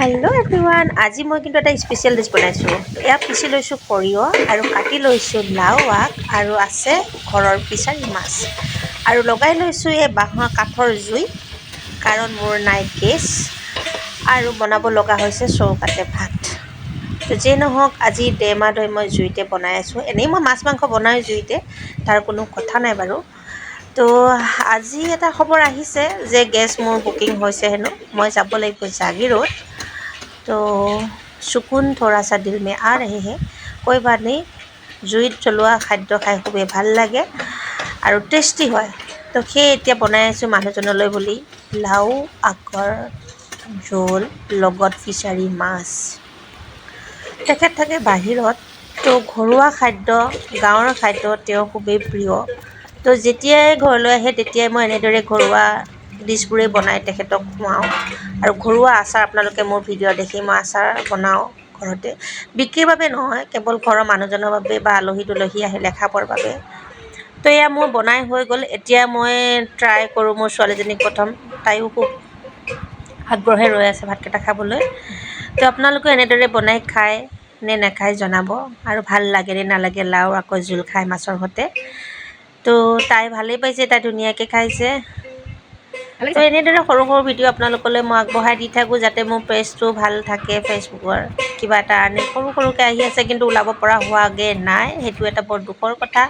Hello' everyone, আজি মই কিন্তু এটা স্পেচিয়েল ডিছ বনাইছোঁ। এয়া পিচি লৈছোঁ সৰিয়হ আৰু কাটি লৈছোঁ লাও আগ আৰু আছে ঘৰৰ ফিচাৰী মাছ আৰু লগাই লৈছোঁ এই বাঁহৰ কাঠৰ জুই, কাৰণ মোৰ নাই গেছ আৰু বনাব লগা হৈছে চৌকাতে ভাত। তো যিয়ে নহওক আজি দেমাদৈ মই জুইতে বনাই আছোঁ। এনেই মই মাছ মাংস বনাই জুইতে, তাৰ কোনো কথা নাই বাৰু। তো আজি এটা খবৰ আহিছে যে গেছ মোৰ বুকিং হৈছে হেনো, মই যাব লাগিব জাগিৰোড। तो सुकून थोड़ा सा दिल में आ रहे हैं, कोई बात नहीं। জুইত জ্বলোৱা খাদ্য খাই খুবেই ভাল লাগে আৰু টেষ্টি হয়। তো সেই এতিয়া বনাই আছোঁ মানুহজনলৈ বুলি লাও আগৰ জোল লগত ফিচাৰী মাছ। তেখেত থাকে বাহিৰত, তো ঘৰুৱা খাদ্য গাঁৱৰ খাদ্য তেওঁৰ খুবেই প্ৰিয়। তো যেতিয়াই ঘৰলৈ আহে তেতিয়াই মই এনেদৰে ঘৰুৱা ডিছবোৰেই বনাই তেখেতক খুৱাওঁ। আৰু ঘৰুৱা আচাৰ আপোনালোকে মোৰ ভিডিঅ' দেখি মই আচাৰ বনাওঁ ঘৰতে, বিক্ৰীৰ বাবে নহয়, কেৱল ঘৰৰ মানুহজনৰ বাবে বা আলহী দুলহী আহিলে খাবৰ বাবে। তো এয়া মোৰ বনাই হৈ গ'ল। এতিয়া মই ট্ৰাই কৰোঁ মোৰ ছোৱালীজনীক প্ৰথম, তাইও খুব আগ্ৰহে ৰৈ আছে ভাতকেইটা খাবলৈ। তো আপোনালোকেও এনেদৰে বনাই খায় নে নাখায় জনাব, আৰু ভাল লাগে নে নালাগে লাও আকৌ জোল খাই মাছৰ সৈতে। তো তাই ভালেই পাইছে, তাই ধুনীয়াকৈ খাইছে। তো এনেদৰে সৰু সৰু ভিডিঅ' আপোনালোকলৈ মই আগবঢ়াই দি থাকোঁ, যাতে মোৰ পেজটো ভাল থাকে। ফেচবুকৰ কিবা এটা আৰ্নিং সৰু সৰুকৈ আহি আছে, কিন্তু ওলাব পৰা হোৱাগৈ নাই। সেইটো এটা বৰ দুখৰ কথা,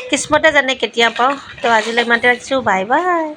কিস্মতে জানে কেতিয়া পাওঁ। তো আজিলৈ ইমানতে ৰাখিছোঁ, বাই বাই।